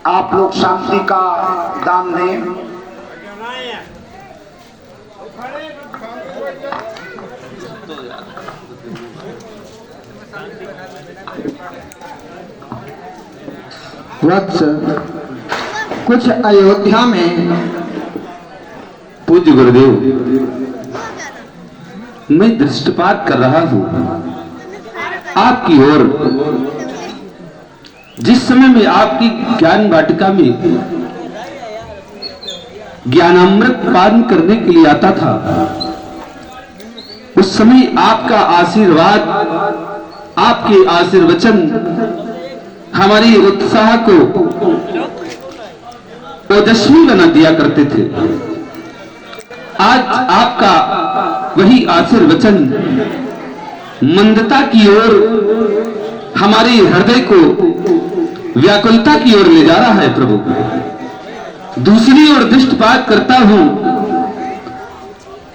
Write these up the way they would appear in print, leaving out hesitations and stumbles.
आप लोग शांति का दान दें। वत्स, कुछ अयोध्या में पूज्य गुरुदेव, मैं दृष्टिपात कर रहा हूं आपकी ओर। जिस समय मैं आपकी ज्ञान वाटिका में ज्ञानामृत पान करने के लिए आता था, उस समय आपका आशीर्वाद, आपके आशीर्वचन हमारी उत्साह को ओजस्वी बना दिया करते थे। आज आपका वही आशीर्वचन मंदता की ओर, हमारे हृदय को व्याकुलता की ओर ले जा रहा है प्रभु। दूसरी ओर दृष्टिपात करता हूं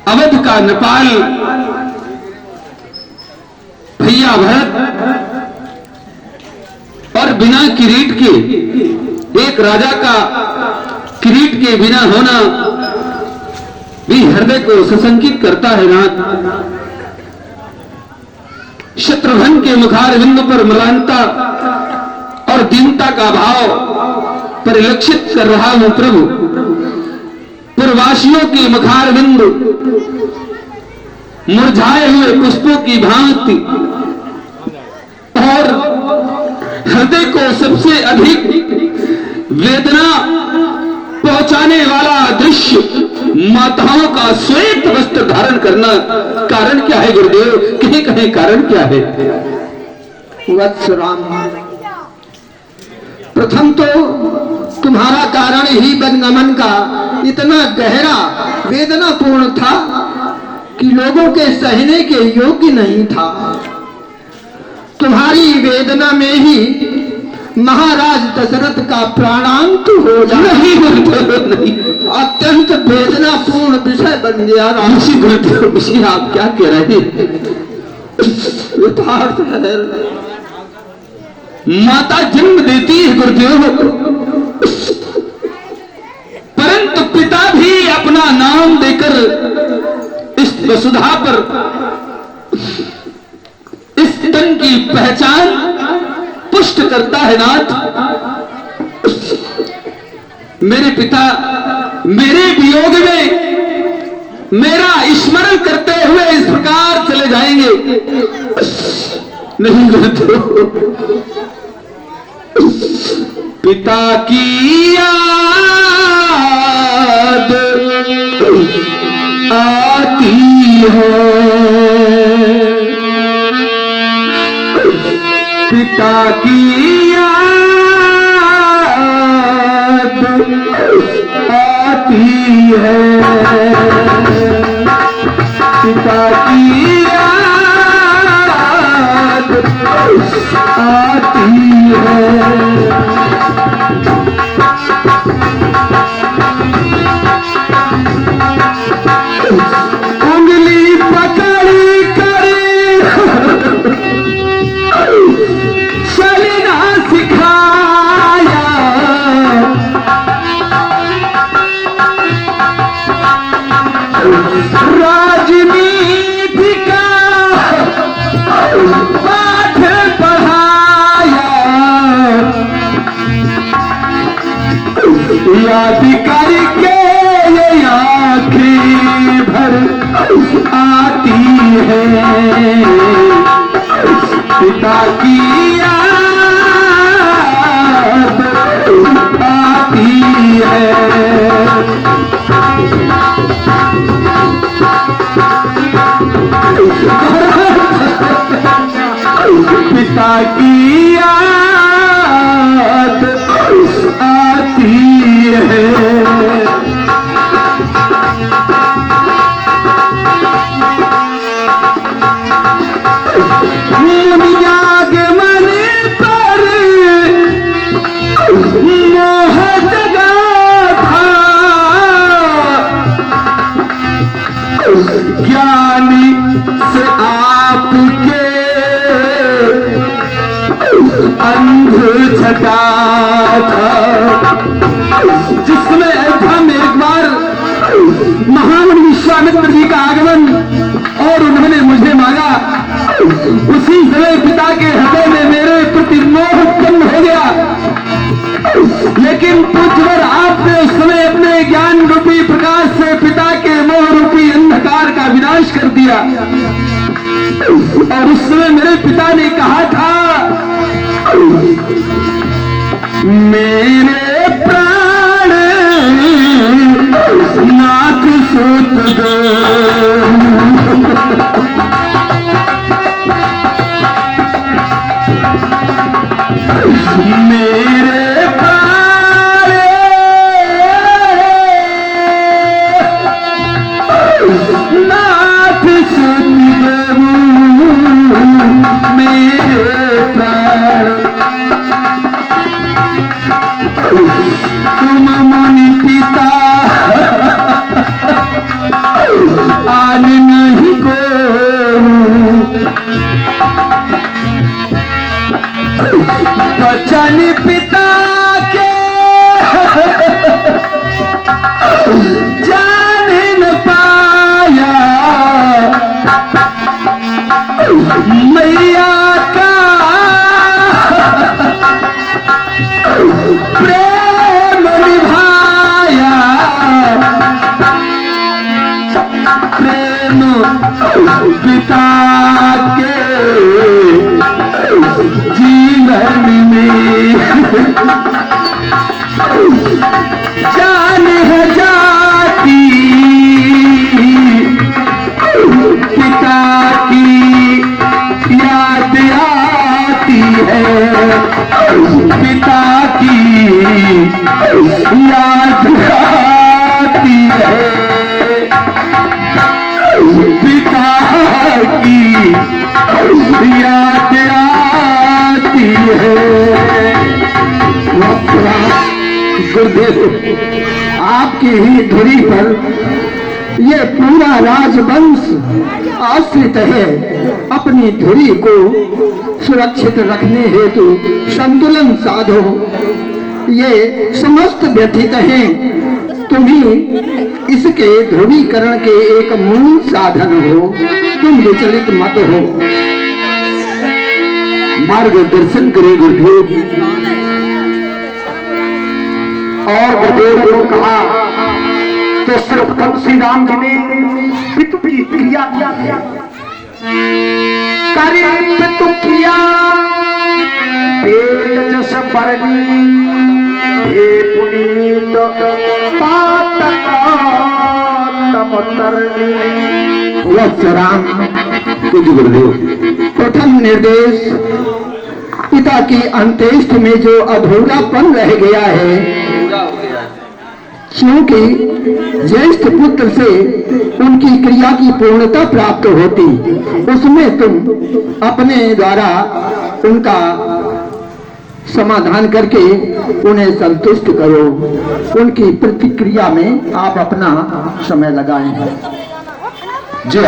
अवध का नेपाल, भैया भरत और बिना किरीट के, एक राजा का किरीट के बिना होना भी हृदय को सशंकित करता है नाथ। शत्रुघ्न के मुखार बिंदु पर मलानता और दीनता का भाव परिलक्षित कर रहा हूं प्रभु। पूर्ववासियों के मुखार बिंदु मुरझाए हुए पुष्पों की भांति और हृदय को सबसे अधिक वेदना पहुंचाने वाला दृश्य माताओं का श्वेत वस्त्र धारण करना। कारण क्या है गुरुदेव? कहीं कहीं कारण क्या है? वत्स राम, प्रथम तो तुम्हारा कारण ही वनगमन का इतना गहरा वेदनापूर्ण था कि लोगों के सहने के योग्य नहीं था। तुम्हारी वेदना में ही महाराज दशरथ का प्राणांत हो जाना नहीं, अत्यंत वेदनापूर्ण विषय बन गया। ऋषि आप क्या कह रहे हैं? यथार्थ है। माता जन्म देती है गुरुदेव, परंतु पिता भी अपना नाम देकर इस वसुधा पर इस तन की पहचान पुष्ट करता है नाथ। मेरे पिता मेरे वियोग में मेरा स्मरण करते हुए इस प्रकार चले जाएंगे। नहीं गुरुदेव, पिता की याद आती है, पिता की याद आती है, पिता की याद आती है। उंगली पकड़ कर चलना सिखाया, राजनीति का पाठ पढ़ाया, याद करके ये आंखें भर आती है, पिता की याद आती है। पिता की याद आती है। आगमन पर मोह जगा था, ज्ञानी से आपके अंध छटा था, जिसमें अयोध्या में एक बार महामुनि विश्वामित्र जी का आगमन और उन्होंने मुझे मांगा। उसी समय पिता के हृदय में मेरे प्रति मोह उत्पन्न हो गया, लेकिन पूज्यवर आपने उस समय अपने ज्ञान रूपी प्रकाश से पिता के मोह रूपी अंधकार का विनाश कर दिया। और उस समय मेरे पिता ने कहा था, मेरे प्राण नाथ सूत दो, मेरे प्राण नाथ सूत दो, मेरे प्राण तुम मुनि पिता आन नहीं को, बचन पिता के जान न पाया, मैया का प्रेम निभाया, प्रेम पिता के जीवन में जान है जाती, पिता की याद आती है, पिता की याद आती है, पिता की याद आती है। गुरुदेव, आपकी ही धुरी पर ये पूरा राजवंश आश्रित है। अपनी धुरी को सुरक्षित रखने हेतु संतुलन साधो। ये समस्त व्यथित हैं, तुम ही इसके ध्रुवीकरण के एक मूल साधन हो। तुम विचलित मत हो। मार्गदर्शन करे गुरुदेव। और गुरुदेव को कहा तो सर्वप्रथम श्री राम जी ने पितु की क्रिया किया, करे पितु क्रिया पेट जस परनी, हे पुनीत पातक तप तरनी। राम, कुछ गुरुदेव। प्रथम निर्देश, पिता की अंत्येष्टि में जो अधूरापन रह गया है, क्योंकि ज्येष्ठ पुत्र से उनकी क्रिया की पूर्णता प्राप्त होती, उसमें तुम अपने द्वारा उनका समाधान करके उन्हें संतुष्ट करो। उनकी प्रतिक्रिया में आप अपना समय लगाएं। जी।